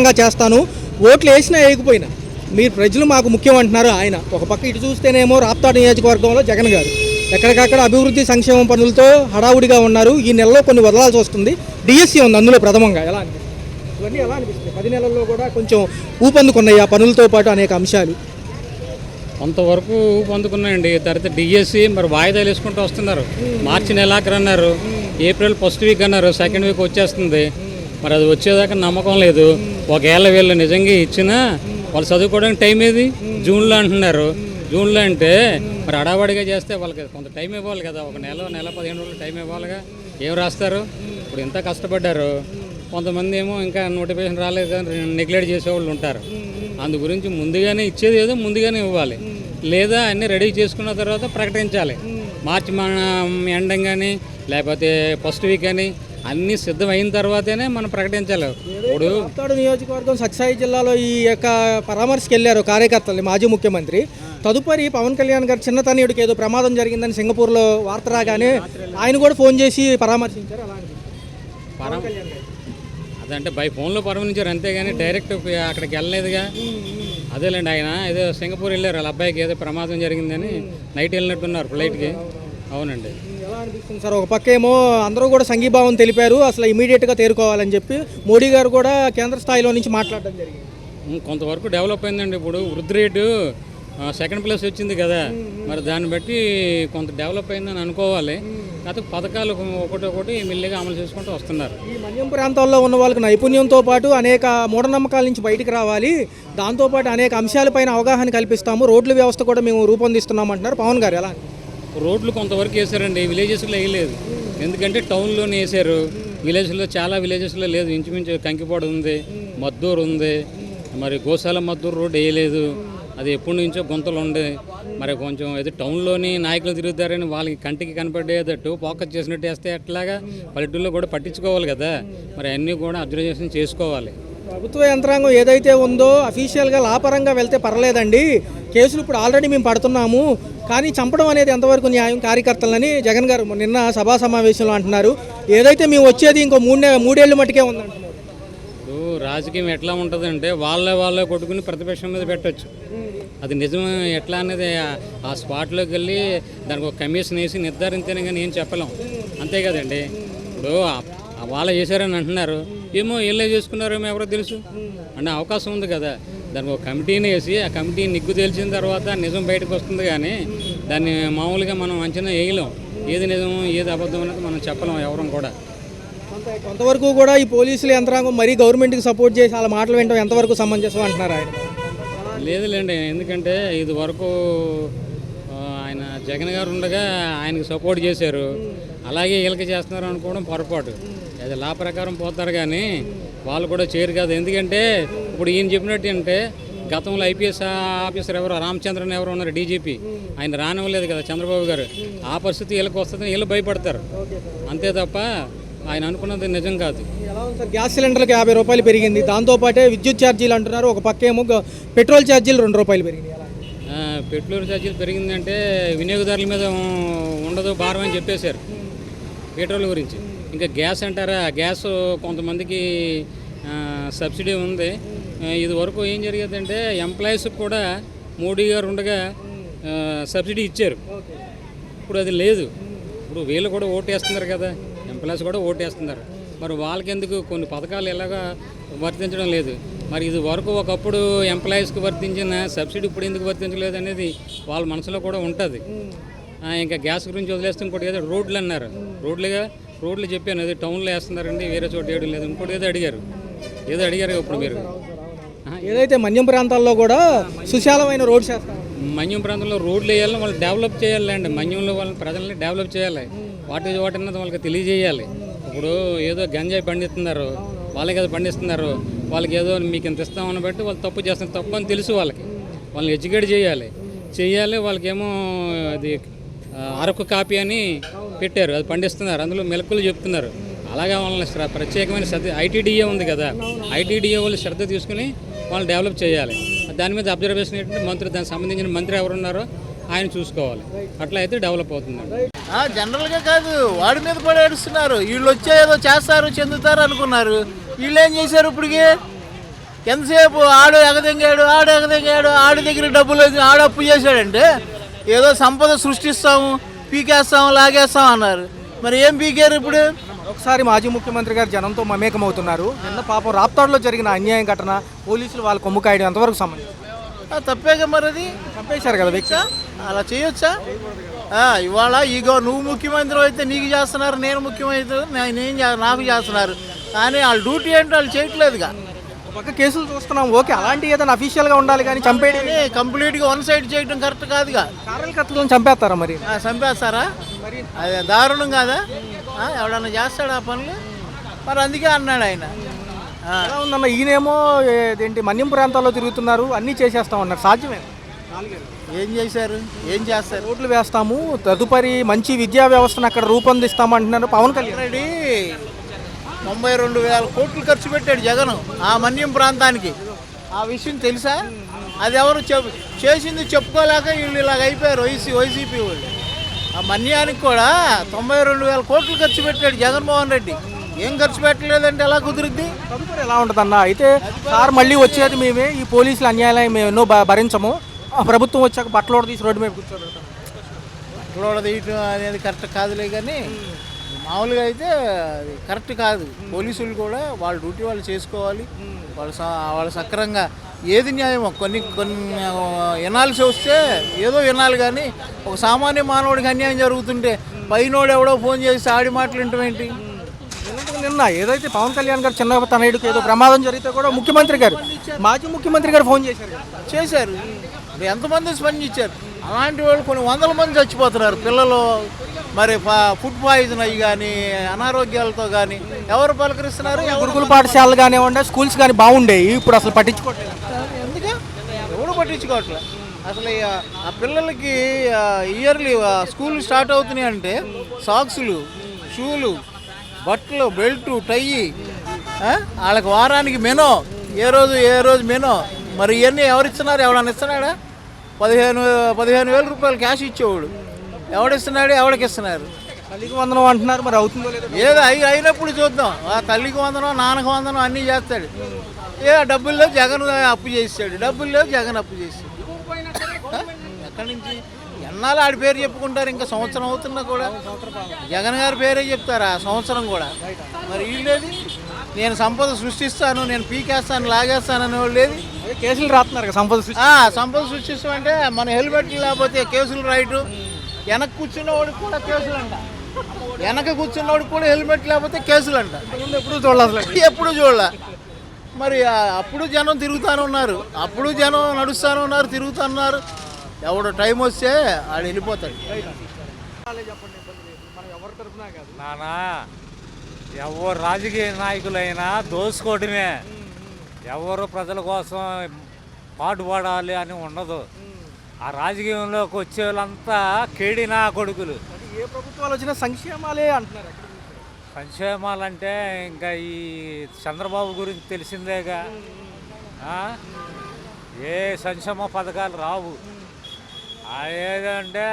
చేస్తాను, ఓట్లు వేసినా వేయకపోయినా మీరు ప్రజలు మాకు ముఖ్యం అంటున్నారు ఆయన. ఒక పక్క ఇటు చూస్తేనేమో రాప్తాడు నియోజకవర్గంలో జగన్ గారు ఎక్కడికక్కడ అభివృద్ధి సంక్షేమ పనులతో హడావుడిగా ఉన్నారు. ఈ నెలలో కొన్ని వదలాల్సి వస్తుంది. డిఎస్సి ఉంది అందులో ప్రథమంగా. ఎలా అనిపిస్తుంది ఇవన్నీ? ఎలా అనిపిస్తుంది 10 నెలల్లో కూడా కొంచెం ఊపందుకున్నాయి ఆ పనులతో పాటు అనేక అంశాలు? కొంతవరకు పొందుకున్నాయండి. తర్వాత డిఎస్సి మరి వాయిదాలు వేసుకుంటూ వస్తున్నారు. మార్చి నెలాఖరు అన్నారు, ఏప్రిల్ ఫస్ట్ వీక్ అన్నారు, సెకండ్ వీక్ వచ్చేస్తుంది. మరి అది వచ్చేదాకా నమ్మకం లేదు. ఒకవేళ వీళ్ళు నిజంగా ఇచ్చినా వాళ్ళు చదువుకోవడానికి టైం ఏది? జూన్లో అంటున్నారు. జూన్లో అంటే మరి అడావడిగా చేస్తే వాళ్ళకి కొంత టైం ఇవ్వాలి కదా. ఒక నెల 15 రోజులు టైం ఇవ్వాలిగా. ఏం రాస్తారు? ఇప్పుడు ఎంత కష్టపడ్డారు. కొంతమంది ఏమో ఇంకా నోటిఫికేషన్ రాలేదు కానీ నెగ్లెక్ట్ చేసేవాళ్ళు ఉంటారు. అందు గురించి ముందుగానే ఇచ్చేది ఏదో ముందుగానే ఇవ్వాలి, లేదా అన్నీ రెడీ చేసుకున్న తర్వాత ప్రకటించాలి. మార్చి ఎండం కానీ లేకపోతే ఫస్ట్ వీక్ అని అన్నీ సిద్ధమైన తర్వాతనే మనం ప్రకటించాలి. ఇప్పుడు రాప్తాడు నియోజకవర్గం సత్యసాయి జిల్లాలో ఈ యొక్క పరామర్శకు వెళ్ళారు కార్యకర్తలు మాజీ ముఖ్యమంత్రి. తదుపరి పవన్ కళ్యాణ్ గారు చిన్న తనయుడికి ఏదో ప్రమాదం జరిగిందని సింగపూర్లో వార్త రాగానే ఆయన కూడా ఫోన్ చేసి పరామర్శించారు. అదంటే బై ఫోన్లో పరామర్శించారు అంతేగాని డైరెక్ట్ అక్కడికి వెళ్ళలేదుగా. అదేలేండి, ఆయన ఏదో సింగపూర్ వెళ్ళారు. వాళ్ళ అబ్బాయికి ఏదో ప్రమాదం జరిగిందని నైట్ వెళ్ళినట్టున్నారు ఫ్లైట్కి. అవునండి. ఎలా అనిపిస్తుంది సార్? ఒక పక్క ఏమో అందరూ కూడా సంఘీభావం తెలిపారు, అసలు ఇమీడియట్గా తేరుకోవాలని చెప్పి మోడీ గారు కూడా కేంద్ర స్థాయిలో నుంచి మాట్లాడడం జరిగింది. కొంతవరకు డెవలప్ అయిందండి. ఇప్పుడు వృద్ధి రేటు సెకండ్ ప్లేస్ వచ్చింది కదా, మరి దాన్ని బట్టి కొంత డెవలప్ అయిందని అనుకోవాలి. కాకపోతే పథకాలు ఒకటి మెల్లిగా అమలు చేసుకుంటూ వస్తున్నారు. ఈ మన్యం ప్రాంతాల్లో ఉన్న వాళ్ళకి నైపుణ్యంతో పాటు అనేక మూఢనమ్మకాల నుంచి బయటికి రావాలి, దాంతోపాటు అనేక అంశాలపైన అవగాహన కల్పిస్తాము, రోడ్ల వ్యవస్థ కూడా మేము రూపొందిస్తున్నాం అంటున్నారు పవన్ గారు. ఎలా? రోడ్లు కొంతవరకు వేసారండి, విలేజెస్లో వేయలేదు. ఎందుకంటే టౌన్లోనే వేసారు, విలేజ్లో చాలా విలేజెస్లో లేదు. ఇంచుమించు కంకిపాడు ఉంది, మద్దూరు ఉంది, మరి గోశాల మద్దూరు రోడ్డు వేయలేదు. అది ఎప్పటి నుంచో గుంతలు ఉండే. మరి కొంచెం ఏదో టౌన్లోని నాయకులు తిరుగుతారని వాళ్ళకి కంటికి కనపడేటట్టు ఫోకస్ చేసినట్టు వేస్తే ఎట్లాగా పల్లెటూళ్ళలో కూడా పట్టించుకోవాలి కదా. మరి అన్నీ కూడా అబ్జర్వేషన్ చేసుకోవాలి. ప్రభుత్వ యంత్రాంగం ఏదైతే ఉందో అఫీషియల్గా లాపరంగా వెళ్తే పర్లేదండి, కేసులు ఇప్పుడు ఆల్రెడీ మేము పడుతున్నాము, కానీ చంపడం అనేది ఎంతవరకు న్యాయం కార్యకర్తలని జగన్ గారు నిన్న సభా సమావేశంలో అంటున్నారు. ఏదైతే మేము వచ్చేది ఇంకో 3 ఏళ్ళు మట్టుకే ఉందంటున్నారు. రాజకీయం ఎట్లా ఉంటుందంటే వాళ్ళే కొట్టుకుని ప్రతిపక్షం మీద పెట్టచ్చు. అది నిజం ఎట్లా అనేది ఆ స్పాట్లోకి వెళ్ళి దానికి ఒక కమిషన్ వేసి నిర్ధారించని కానీ ఏం చెప్పలేం. అంతే కదండి. ఇప్పుడు వాళ్ళే చేశారని అంటున్నారు, ఏమో వీళ్ళే చేసుకున్నారేమో ఎవరో తెలుసు అనే అవకాశం ఉంది కదా. దానికి ఒక కమిటీని వేసి ఆ కమిటీ నిగ్గు తేల్చిన తర్వాత నిజం బయటకు వస్తుంది. కానీ దాన్ని మామూలుగా మనం అంచనా వేయలేం. ఏది నిజం ఏది అబద్ధం అనేది మనం చెప్పలేం ఎవరం కూడా. కొంతవరకు కూడా ఈ పోలీసుల యంత్రాంగం మరీ గవర్నమెంట్కి సపోర్ట్ చేసి అలా మాటలు వినడం ఎంతవరకు సమంజసం అంటున్నారు ఆయన? లేదులేండి, ఎందుకంటే ఇది వరకు ఆయన జగన్ గారు ఉండగా ఆయనకు సపోర్ట్ చేశారు, అలాగే వీళ్ళకి చేస్తున్నారు అనుకోవడం పొరపాటు. అది లా ప్రకారం పోతారు కానీ వాళ్ళు కూడా చేయరు కదా. ఎందుకంటే ఇప్పుడు ఈయన చెప్పినట్టు అంటే గతంలో ఐపీఎస్ ఆఫీసర్ ఎవరో రామచంద్రన్ ఎవరో ఉన్నారు డీజీపీ, ఆయన రానివ్వలేదు కదా చంద్రబాబు గారు. ఆ పరిస్థితి వీళ్ళకి వస్తుందని వీళ్ళు భయపడతారు అంతే తప్ప ఆయన అనుకున్నది నిజం కాదు. ఎలా ఉంది సార్? గ్యాస్ సిలిండర్కి 50 రూపాయలు పెరిగింది, దాంతోపాటే విద్యుత్ ఛార్జీలు అంటున్నారు, ఒక పక్క ఏమో పెట్రోల్ ఛార్జీలు 2 రూపాయలు పెరిగింది. పెట్రోల్ ఛార్జీలు పెరిగిందంటే వినియోగదారుల మీద ఉండదు భారం అని చెప్పేశారు పెట్రోల్ గురించి. ఇంకా గ్యాస్ అంటారా, గ్యాస్ కొంతమందికి సబ్సిడీ ఉంది. ఇది వరకు ఏం జరిగేదంటే ఎంప్లాయీస్కి కూడా మోడీ గారు ఉండగా సబ్సిడీ ఇచ్చారు, ఇప్పుడు అది లేదు. ఇప్పుడు వీళ్ళు కూడా ఓటేస్తున్నారు కదా, ఎంప్లాయీస్ కూడా ఓటేస్తున్నారు. మరి వాళ్ళకి ఎందుకు కొన్ని పథకాలు ఎలాగా వర్తించడం లేదు. మరి ఇది వరకు ఒకప్పుడు ఎంప్లాయీస్కి వర్తించిన సబ్సిడీ ఇప్పుడు ఎందుకు వర్తించలేదు అనేది వాళ్ళ మనసులో కూడా ఉంటుంది. ఇంకా గ్యాస్ గురించి వదిలేస్తే ఇంకోటి ఏదో రోడ్లు అన్నారు, రోడ్లు చెప్పాను, అది టౌన్లో వేస్తున్నారండి, వేరే చోట వేయడం లేదు. ఇంకోటి ఏదో అడిగారు ఇప్పుడు మీరు. ఏదైతే మన్యం ప్రాంతాల్లో కూడా సుశాలమైన రోడ్స్ వేస్తారు. మన్యం ప్రాంతంలో రోడ్లు వేయాలని వాళ్ళు డెవలప్ చేయాలండి. మన్యంలో వాళ్ళ ప్రజల్ని డెవలప్ చేయాలి, వాటి అన్నది వాళ్ళకి తెలియజేయాలి. ఇప్పుడు ఏదో గంజాయి పండిస్తున్నారు, వాళ్ళకి ఏదో పండిస్తున్నారు, వాళ్ళకి ఏదో మీకు ఇంత ఇస్తామని బట్టి వాళ్ళు తప్పు చేస్తున్నారు. తప్పు అని తెలుసు వాళ్ళని ఎడ్యుకేట్ చేయాలి. వాళ్ళకేమో అది అరకు కాపీ అని పెట్టారు, అది పండిస్తున్నారు, అందులో మెలకులు చెప్తున్నారు. అలాగే వాళ్ళని ప్రత్యేకమైన శ్రద్ధ ఐటీడీఏ ఉంది కదా, ఐటీడీఏ వాళ్ళు శ్రద్ధ తీసుకుని వాళ్ళు డెవలప్ చేయాలి. దాని మీద అబ్జర్వేషన్ ఏంటంటే మంత్రి, దానికి సంబంధించిన మంత్రి ఎవరున్నారో ఆయన చూసుకోవాలి. అట్లా అయితే డెవలప్ అవుతుందండి. జనరల్గా కాదు, వాడి మీద కూడా ఏడుస్తున్నారు. వీళ్ళు వచ్చే ఏదో చేస్తారు చెందుతారు అనుకున్నారు, వీళ్ళు ఏం చేశారు? ఇప్పటికి ఎంతసేపు ఆడు ఎగదెంగాడు ఆడి దగ్గర డబ్బులు ఆడు అప్పు చేశాడంటే ఏదో సంపద సృష్టిస్తాము, పీకేస్తాము, లాగేస్తాం అన్నారు. మరి ఏం పీకారు ఇప్పుడు? ఒకసారి మాజీ ముఖ్యమంత్రి గారు జనంతో మమేకమవుతున్నారు. నిన్న పాపం రాప్తాడులో జరిగిన అన్యాయం ఘటన పోలీసులు వాళ్ళ కొమ్ము కాయడం ఎంతవరకు సంబంధించి? తప్పేగా మరి అది. చంపేశారు కదా వ్యక్తి. అలా చేయొచ్చా? ఇవాళ ఇగో నువ్వు ముఖ్యమంత్రి అయితే నీకు చేస్తున్నారు, నేను ముఖ్యమంత్రి నాకు చేస్తున్నారు. కానీ వాళ్ళ డ్యూటీ ఏంటో వాళ్ళు చేయట్లేదుగా. పక్క కేసులు చూస్తున్నాం, ఓకే, అలాంటి ఏదైనా అఫీషియల్గా ఉండాలి కానీ చంపేయడం కంప్లీట్గా వన్ సైడ్ చేయడం కరెక్ట్ కాదుగా. కార్యకర్తలను చంపేస్తారా మరి? చంపేస్తారా? అదే దారుణం కాదా? ఎవడన్నా చేస్తాడు ఆ పనులు? మరి అందుకే అన్నాడు ఆయన. ఎలా ఉందన్న, ఈయనేమో ఏంటి మన్యం ప్రాంతాల్లో తిరుగుతున్నారు, అన్నీ చేసేస్తామన్నారు. సాధ్యమే? ఏం చేశారు? ఏం చేస్తారు? రోడ్లు వేస్తాము, తదుపరి మంచి విద్యా వ్యవస్థను అక్కడ రూపొందిస్తామంటున్నారు పవన్ కళ్యాణ్. ఆల్రెడీ 92,000 కోట్లు ఖర్చు పెట్టాడు జగన్ ఆ మన్యం ప్రాంతానికి. ఆ విషయం తెలుసా? అది ఎవరు చేసింది చెప్పుకోలేక వీళ్ళు ఇలాగ అయిపోయారు వైసీపీ వాళ్ళు. ఆ మన్యానికి కూడా 92,000 కోట్లు ఖర్చు పెట్టాడు జగన్మోహన్ రెడ్డి. ఏం ఖర్చు పెట్టలేదంటే ఎలా కుదురుద్ది? తదుపరి ఎలా ఉంటుందన్న? అయితే సార్ మళ్ళీ వచ్చేది మేమే, ఈ పోలీసులు అన్యాయం మేము ఎన్నో భరించము, ప్రభుత్వం వచ్చాక బట్టలోడ తీసి రోడ్డు మీద కూర్చోబెడతాం. బట్టలోడ తీయటం అనేది కరెక్ట్ కాదులే, కానీ మామూలుగా అయితే అది కరెక్ట్ కాదు. పోలీసులు కూడా వాళ్ళ డ్యూటీ వాళ్ళు చేసుకోవాలి. వాళ్ళు సక్రంగా ఏది న్యాయమో కొన్ని వినాల్సి వస్తే ఏదో వినాలి. కానీ ఒక సామాన్య మానవుడికి అన్యాయం జరుగుతుంటే పైనోడు ఎవడో ఫోన్ చేసి ఆడి మాటలు వింటాం ఏంటి? నిన్న ఏదైతే పవన్ కళ్యాణ్ గారు చిన్న తనయుడికి ఏదో ప్రమాదం జరిగితే కూడా ముఖ్యమంత్రి గారు, మాజీ ముఖ్యమంత్రి గారు ఫోన్ చేశారు. ఎంతమంది స్పందించారు? అలాంటి వాళ్ళు కొన్ని వందల మంది చచ్చిపోతున్నారు పిల్లలు. మరి ఫుడ్ పాయిజన్ అయ్యి కానీ అనారోగ్యాలతో కానీ ఎవరు పలకరిస్తున్నారు? గురుకుల పాఠశాలలు కానివ్వండి, స్కూల్స్ కానీ బాగుండేవి, ఇప్పుడు అసలు పట్టించుకోవట్లేదు. ఎందుకు ఎవరు పట్టించుకోవట్లే? అసలు ఆ పిల్లలకి ఇయర్లీ స్కూల్ స్టార్ట్ అవుతున్నాయి అంటే సాక్సులు, షూలు, బట్టలు, బెల్టు, టై, వాళ్ళకి వారానికి మెనో, ఏ రోజు మెనో. మరి ఇవన్నీ ఎవరిస్తున్నారు? ఎవడన్నా ఇస్తున్నాడా? 15,000 రూపాయలు క్యాష్ ఇచ్చేవాడు ఎవడిస్తున్నాడు? ఎవడికి ఇస్తున్నారు? తల్లికి వందనం అంటున్నారు, మరి అవుతుందో లేదో. ఏదో అయినప్పుడు చూద్దాం. ఆ తల్లికి వందనం, నాన్నకు వందనం అన్నీ చేస్తాడు. డబ్బుల్లో జగన్ అప్పు చేస్తాడు, డబ్బుల్లో జగన్ అప్పు చేస్తాడు. ఎక్కడి నుంచి ఎన్నాళ్ళు ఆడి పేరు చెప్పుకుంటారు? ఇంకా సంవత్సరం అవుతున్నా కూడా జగన్ గారి పేరే చెప్తారు ఆ సంవత్సరం కూడా. మరి వీళ్ళేది నేను సంపద సృష్టిస్తాను, నేను పీకేస్తాను, లాగేస్తాను అనేవాళ్ళు లేదు. కేసులు రాస్తున్నారు కదా సంపద సృష్టిస్తామంటే మన హెల్మెట్లు లేకపోతే కేసులు రైటు. వెనక కూర్చున్నవాడికి కూడా కేసులు అంట. వెనక కూర్చున్నవాడికి కూడా హెల్మెట్ లేకపోతే కేసులు అంట. ఎప్పుడు చూడాల. మరి అప్పుడు జనం తిరుగుతానే ఉన్నారు, అప్పుడు జనం నడుస్తూనే ఉన్నారు, తిరుగుతున్నారు. ఎవడు టైం వస్తే ఆడు వెళ్ళిపోతాడు. నానా ఎవరు రాజకీయ నాయకులైనా దోసుకోవడమే, ఎవరు ప్రజల కోసం పాటుపడాలి అని ఉండదు. ఆ రాజకీయంలోకి వచ్చే వాళ్ళంతా కేడినా కొడుకులు. ఏ ప్రభుత్వాలు వచ్చినా సంక్షేమాలే అంటున్నారు. సంక్షేమాలంటే ఇంకా ఈ చంద్రబాబు గురించి తెలిసిందేగా. ఏ సంక్షేమ పథకాలు రావు. ఏదంటే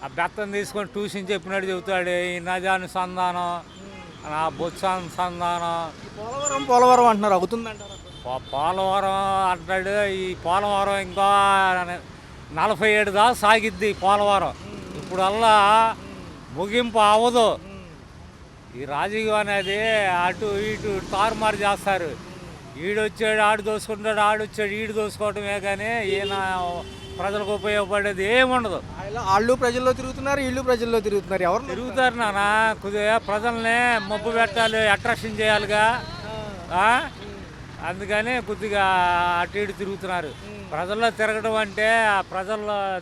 ఆ బెత్తం తీసుకొని ట్యూషన్ చెప్పినట్టు చెబుతాడు. ఈ నది అనుసంధానం, నా బొత్స అనుసంధానం. పోలవరం అంటున్నారు, అవుతుందంటారు? పోలవరం అంటాడు. ఈ పోలవరం ఇంకా 47 దాకా సాగిద్ది పోలవరం. ఇప్పుడల్లా ముగింపు అవ్వదు. ఈ రాజకీయం అనేది అటు ఇటు తారుమారు చేస్తారు. ఈడొచ్చాడు ఆడు దోసుకుంటాడు, ఆడొచ్చాడు ఈడు దోసుకోవటమే, కానీ ఈయన ప్రజలకు ఉపయోగపడేది ఏముండదు. వాళ్ళు ప్రజల్లో తిరుగుతున్నారు, వీళ్ళు ప్రజల్లో తిరుగుతున్నారు. ఎవరు తిరుగుతారు నాన్న? కొద్దిగా ప్రజల్ని మబ్బు పెట్టాలి, అట్రాక్షన్ చేయాలిగా. అందుకని కొద్దిగా అటు ఇటు తిరుగుతున్నారు. ప్రజల్లో తిరగడం అంటే ఆ ప్రజల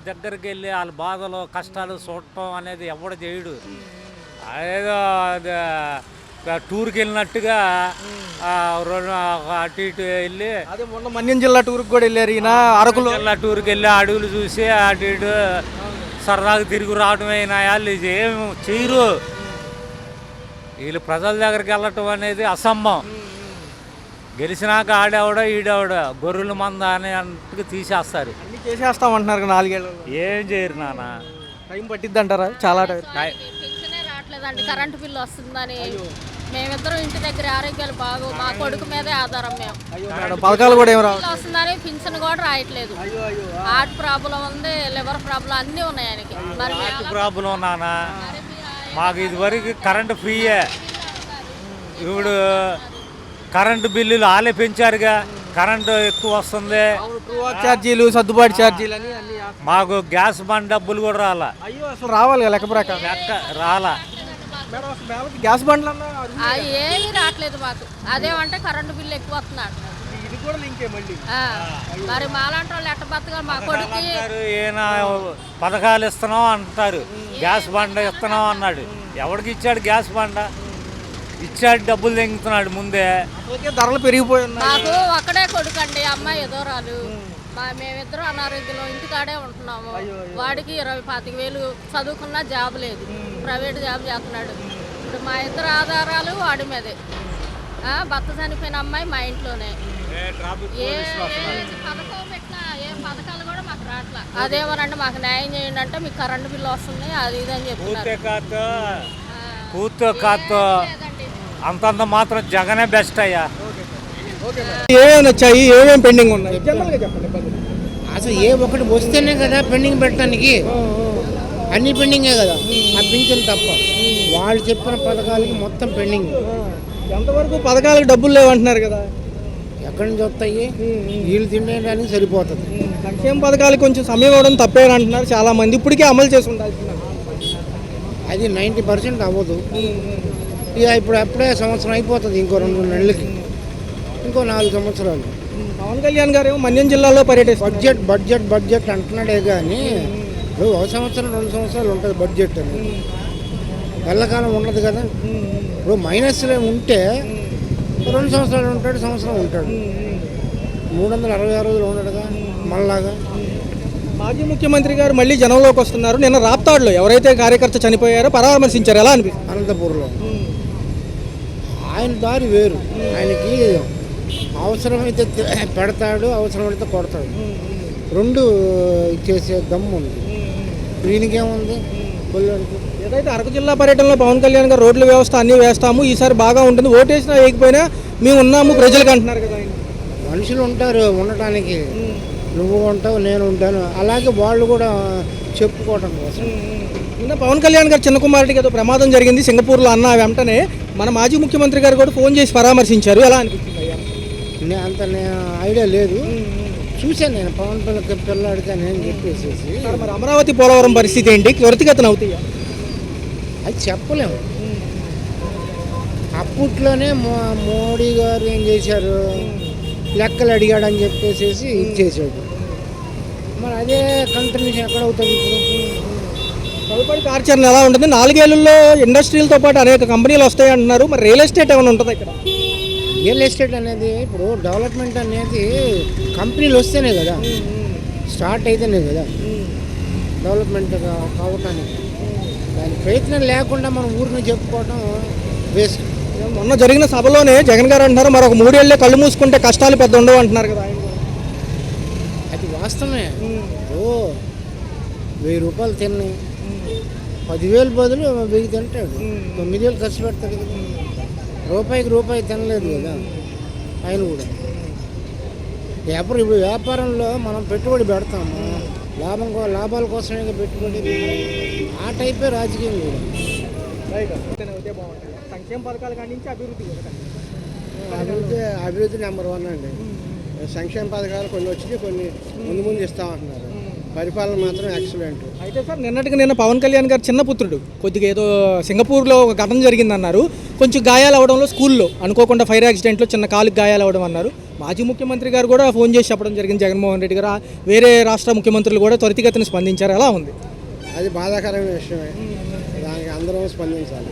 దగ్గరికి వెళ్ళి వాళ్ళ బాధలు కష్టాలు చూడటం అనేది ఎవడు చేయడు. ఏదో టూర్కి వెళ్ళినట్టుగా అటు ఇటు వెళ్ళి, అదే మొన్న మన్యం జిల్లా టూర్కి కూడా వెళ్ళారు ఈయన. అరకు జిల్లా టూర్కి వెళ్ళి అడవులు చూసి అటు ఇటు సరదాగా తిరిగి రావడం అయినా వాళ్ళు ఏం చేయరు. వీళ్ళు ప్రజల దగ్గరికి వెళ్ళటం అనేది అసంభవం. గెలిచినాక ఆడేవాడో ఈడేవాడో గొర్రెల మంద అని అంటూ తీసేస్తారు. అన్ని చేసేస్తామంటున్నారు 4 ఏళ్ళు. ఏం చేయరు నాన్న. టైం పట్టిద్ది అంటారా? చాలా టైం. రావట్లేదండి, కరెంటు బిల్లు వస్తుందని. మేమిద్దరం ఇంటి దగ్గర ఆరోగ్యాలు బాగు మా కొడుకు మీదే ఆధారం మేము. అయ్యో మేడం, పథకాలు కూడా ఏం రావు. వస్తుందని పింఛన్ కూడా రాయట్లేదు. హార్ట్ ప్రాబ్లం ఉంది, లివర్ ప్రాబ్లం అన్నీ ఉన్నాయి ఆయనకి. మరి ప్రాబ్లం నానా మాకు ఇదివరకు కరెంటు ఫ్రీయే, ఇప్పుడు కరెంటు బిల్లులు ఆలే పెంచారుగా, కరెంటు ఎక్కువ వస్తుంది. ఛార్జీలు, సర్దుబాటు ఛార్జీలు అని అన్ని. మాకు గ్యాస్ బండ్ డబ్బులు కూడా రాలా. అయ్యో అసలు రావాలి కదా లెక్క ప్రకారం. లెక్క రాలా. మేడం అసలు మేమకి గ్యాస్ బండ్లు అన్నా అది ఏమీ రావట్లేదు మాకు. అదేమంటే కరెంటు బిల్లు ఎక్కువ వస్తున్నాడు. ఇది కూడా లింకే మళ్ళీ. మరి మాలాంటి వాళ్ళు ఎట్ట బతకాలి? మా కొడుకు ఏనా పథకాలు ఇస్తున్నాం అంటారు, గ్యాస్ బండ ఇస్తున్నాం అన్నాడు. ఎవరికి ఇచ్చాడు గ్యాస్ బండ? ఇచ్చాడు, డబ్బులు తెంగుతున్నాడు ముందే. ధరలు పెరిగిపోయి ఉన్నాయి. మాకు ఒక్కడే కొడుకు అండి, అమ్మాయి ఎదోరాలు. మేమిద్దరం అనారోగ్యంలో ఇంటికాడే ఉంటున్నాము. వాడికి 20-25,000 చదువుకున్నా జాబ్ లేదు, ప్రైవేట్ జాబ్ చేస్తున్నాడు. ఇప్పుడు మా ఇద్దరు ఆధారాలు వాడి మీదే. భర్త చనిపోయిన అమ్మాయి మా ఇంట్లోనే. ఏ పథకం పెట్టినా ఏ పథకాలు కూడా మాకు రావట్లా. అదేమోనంటే మాకు న్యాయం చేయండి అంటే మీకు కరెంటు బిల్లు వస్తుంది అది ఇది అని చెప్తున్నారు. కూర్తో కాతో అంతంత మాత్రం జగనే బెస్ట్ అయ్యా. ఏమేమి వచ్చాయి, ఏమేమి పెండింగ్ ఉన్నాయి జనరల్గా చెప్పండి. అసలు ఏ ఒకటి వస్తేనే కదా పెండింగ్ పెట్టడానికి, అన్ని పెండింగే కదా. ఆ పింఛన్ తప్ప వాళ్ళు చెప్పిన పథకాలకి మొత్తం పెండింగ్. ఎంతవరకు పథకాలకు డబ్బులు లేవంటున్నారు కదా, ఎక్కడి నుంచి వస్తాయి? వీళ్ళు తినడానికి సరిపోతుంది. సంక్షేమ పథకాలకు కొంచెం సమయం ఇవ్వడం తప్పే అంటున్నారు చాలా మంది. ఇప్పటికే అమలు చేసి ఉండాల్సింది. అది 90% అవ్వదు. ఇక ఇప్పుడు అప్పుడే సంవత్సరం అయిపోతుంది, ఇంకో 2 నెలలకి, ఇంకో 4 సంవత్సరాలు. పవన్ కళ్యాణ్ గారు ఏమో మన్యం జిల్లాలో పర్యటిస్తారు. బడ్జెట్ బడ్జెట్ బడ్జెట్ అంటున్నాడే కానీ ఇప్పుడు 1 సంవత్సరం 2 సంవత్సరాలు ఉంటుంది బడ్జెట్ అని, ఎల్లకాలం ఉండదు కదా. ఇప్పుడు మైనస్లో ఉంటే 2 సంవత్సరాలు ఉంటాడు, సంవత్సరం ఉంటాడు, 366 రోజులు ఉండడుగా మళ్ళాగా. మాజీ ముఖ్యమంత్రి గారు మళ్ళీ జనంలోకి వస్తున్నారు. నిన్న రాప్తాడులో ఎవరైతే కార్యకర్త చనిపోయారో పరామర్శించారు. ఎలా అనిపిస్తుంది? అనంతపూర్లో ఆయన దారి వేరు. ఆయనకి అవసరమైతే పెడతాడు, అవసరమైతే కొడతాడు, 2 ఇచ్చేసే దమ్ము ఉంది. దీనికేముంది? ఏదైతే అరకు జిల్లా పర్యటనలో పవన్ కళ్యాణ్ గారు రోడ్ల వ్యవస్థ అన్నీ వేస్తాము, ఈసారి బాగా ఉంటుంది, ఓటేసినా వేయకపోయినా మేము ఉన్నాము ప్రజలకు అంటున్నారు కదా. ఆయన మనుషులు ఉంటారు ఉండటానికి, నువ్వు ఉంటావు నేను ఉంటాను, అలాగే వాళ్ళు కూడా చెప్పుకోవటం కోసం. నిన్న పవన్ కళ్యాణ్ గారు చిన్న కుమారుడికి ఏదో ప్రమాదం జరిగింది సింగపూర్లో అన్న వెంటనే మన మాజీ ముఖ్యమంత్రి గారు కూడా ఫోన్ చేసి పరామర్శించారు. ఎలా అనిపిస్తుంది అయ్యా? అంత ఐడియా లేదు, చూశాను నేను పవన్ పిల్లాడికి అని చెప్పేసి. మరి అమరావతి పోలవరం పరిస్థితి ఏంటి? త్వరితగతిన అవుతాయి? అది చెప్పలేము. అప్పట్లోనే మోడీ గారు ఏం చేశారు, లెక్కలు అడిగాడని చెప్పేసి ఇచ్చేసాడు. మరి అదే కంటిన్యూషన్ ఎక్కడ అవుతుంది ఇప్పుడు? తదుపరి కార్యాచరణ ఎలా ఉంటుంది? 4 ఏళ్లలో ఇండస్ట్రీలతో పాటు అనేక కంపెనీలు వస్తాయి అంటున్నారు. మరి రియల్ ఎస్టేట్ ఏమైనా ఉంటుంది ఇక్కడ? రియల్ ఎస్టేట్ అనేది ఇప్పుడు డెవలప్మెంట్ అనేది కంపెనీలు వస్తేనే కదా, స్టార్ట్ అయితేనే కదా డెవలప్మెంట్ కావటానికి. దాని ప్రయత్నం లేకుండా మనం ఊరిని చెప్పుకోవటం వేస్ట్. మొన్న జరిగిన సభలోనే జగన్ గారు అంటున్నారు మరొక 3 ఏళ్ళే కళ్ళు మూసుకుంటే కష్టాలు పెద్ద ఉండవు అంటున్నారు కదా. అది వాస్తవమే. ఓ 1000 రూపాయలు తిన్నాయి, 10,000 బదులు 1000 తింటాడు, 9,000 ఖర్చు పెడతాడు కదా. రూపాయికి రూపాయి తినలేదు కదా ఆయన కూడా. ఇప్పుడు వ్యాపారంలో మనం పెట్టుబడి పెడతాము, లాభాల కోసమే పెట్టుబడి. ఆ టైపే రాజకీయం కూడా. సంక్షేమ పథకాల కాడి నుంచి అభివృద్ధి నెంబర్ 1 అండి. సంక్షేమ పథకాలు కొన్ని వచ్చి కొన్ని ముందు ఇస్తామంటున్నారు, పరిపాలన మాత్రం ఎక్సలెంట్. అయితే సార్ నిన్న పవన్ కళ్యాణ్ గారు చిన్న పుత్రుడు కొద్దిగా ఏదో సింగపూర్లో ఒక ఘటన జరిగిందన్నారు. కొంచెం గాయాలు అవడంలో స్కూల్లో అనుకోకుండా ఫైర్ యాక్సిడెంట్లో చిన్న కాలుకి గాయాలు అవడం అన్నారు. మాజీ ముఖ్యమంత్రి గారు కూడా ఫోన్ చేసి చెప్పడం జరిగింది జగన్మోహన్ రెడ్డి గారు. వేరే రాష్ట్ర ముఖ్యమంత్రులు కూడా త్వరితగతిన స్పందించారు. ఎలా ఉంది? అది బాధాకరమైన విషయమే, దానికి అందరం స్పందించాలి.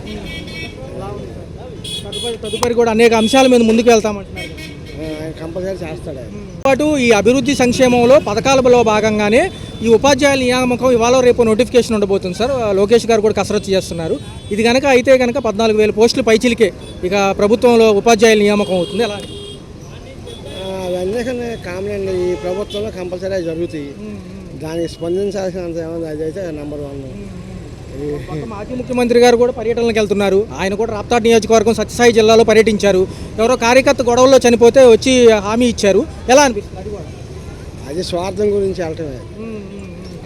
తదుపరి కూడా అనేక అంశాల మీద ముందుకు వెళ్తామంటున్నారు. ఆయన కంపల్సరీ చేస్తాడు. పాటు ఈ అభివృద్ధి సంక్షేమంలో పథకాలలో భాగంగానే ఈ ఉపాధ్యాయుల నియామకం ఇవాళ రేపు నోటిఫికేషన్ ఉండబోతుంది సార్. లోకేష్ గారు కూడా కసరత్తు చేస్తున్నారు. ఇది కనుక అయితే కనుక 14,000 పోస్టులు పైచిలికే ఇక ప్రభుత్వంలో ఉపాధ్యాయుల నియామకం అవుతుంది. ఎలా? అవన్నీ కామన్ అండి, ఈ ప్రభుత్వంలో కంపల్సరీ జరుగుతాయి. దానికి స్పందించాల్సినంత ఏమన్నా అదైతే నెంబర్ 1. పక్క మాజీ ముఖ్యమంత్రి గారు కూడా పర్యటనలకు వెళ్తున్నారు. ఆయన కూడా రాప్తాడ్ నియోజకవర్గం సత్యసాయి జిల్లాలో పర్యటించారు. ఎవరో కార్యకర్త గొడవల్లో చనిపోతే వచ్చి హామీ ఇచ్చారు. ఎలా అనిపిస్తుంది అది కూడా? అది స్వార్థం గురించి వెళ్ళటమే,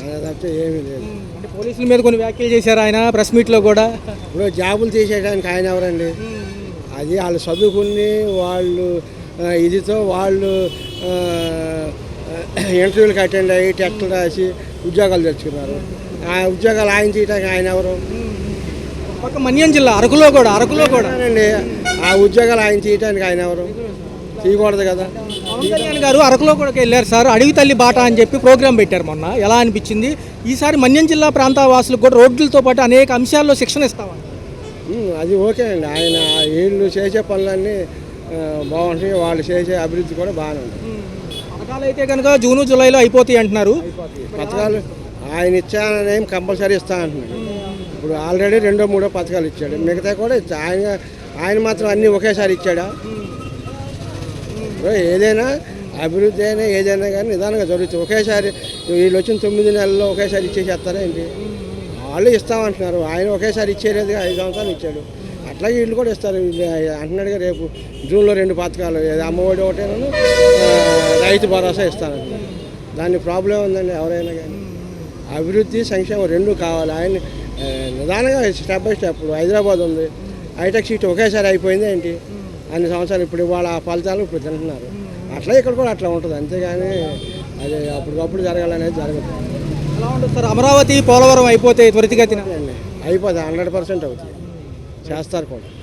అది తప్పితే ఏమీ లేదు. అంటే పోలీసుల మీద కొన్ని వ్యాఖ్యలు చేశారు ఆయన ప్రెస్ మీట్లో కూడా. ఇప్పుడు జాబులు తీసేయడానికి ఆయన ఎవరండి? అది వాళ్ళు చదువుకుని వాళ్ళు ఇదితో వాళ్ళు ఇంటర్వ్యూలకు అటెండ్ అయ్యి టెస్టులు రాసి ఉద్యోగాలు తెచ్చుకున్నారు. ఆ ఉద్యోగాలు ఆయన చేయడానికి ఆయన ఎవరు? పక్క మన్యం జిల్లా అరకులో కూడా అండి ఆ ఉద్యోగాలు ఆయన చేయడానికి ఆయన ఎవరు? చేయకూడదు కదా. పవన్ కళ్యాణ్ గారు అరకులో కూడా వెళ్ళారు సార్. అడవి తల్లి బాట అని చెప్పి ప్రోగ్రాం పెట్టారు మొన్న. ఎలా అనిపించింది? ఈసారి మన్యం జిల్లా ప్రాంత వాసులకు కూడా రోడ్లతో పాటు అనేక అంశాల్లో శిక్షణ ఇస్తామని. అది ఓకే అండి. ఆయన వీళ్ళు చేసే పనులన్నీ బాగుంటాయి, వాళ్ళు చేసే అభివృద్ధి కూడా బాగానే ఉంటుంది. పథకాలు అయితే కనుక జూను జూలైలో అయిపోతాయి అంటున్నారు. పథకాలు ఆయన ఇచ్చానని కంపల్సరీ ఇస్తా అంటున్నాడు. ఇప్పుడు ఆల్రెడీ 2, 3 పథకాలు ఇచ్చాడు, మిగతా కూడా ఆయన మాత్రం అన్నీ ఒకేసారి ఇచ్చాడా? ఏదైనా అభివృద్ధి అయినా ఏదైనా కానీ నిదానంగా జరుగుతుంది. ఒకేసారి వీళ్ళు వచ్చిన 9 నెలల్లో ఒకేసారి ఇచ్చేసేస్తారా ఏంటి? వాళ్ళు ఇస్తామంటున్నారు, ఆయన ఒకేసారి ఇచ్చేలేదుగా. 5 సంవత్సరాలు ఇచ్చాడు. అట్లాగే వీళ్ళు కూడా ఇస్తారు. వీళ్ళు అంటున్నాడుగా రేపు జూన్లో 2 పథకాలు, అమ్మఒడి ఒకటేనూ రైతు భరోసా ఇస్తానంటున్నారు. దాని ప్రాబ్లం ఉందండి. ఎవరైనా కానీ అభివృద్ధి సంక్షేమం 2 కావాలి. ఆయన నిదానంగా స్టెప్ బై స్టెప్. ఇప్పుడు హైదరాబాద్ ఉంది, హైటెక్ సిటీ ఒకేసారి అయిపోయింది ఏంటి? అన్ని సంవత్సరాలు ఇప్పుడు వాళ్ళ ఫలితాలు ఇప్పుడు తింటున్నారు. అట్లా ఇక్కడ కూడా అట్లా ఉంటుంది. అంతేగాని అది అప్పటికప్పుడు జరగాలనేది జరగదు. ఎలా ఉంటుంది సార్? అమరావతి పోలవరం అయిపోతే త్వరితగతిన అయిపోతుంది, 100% అవుతుంది, చేస్తారు కూడా.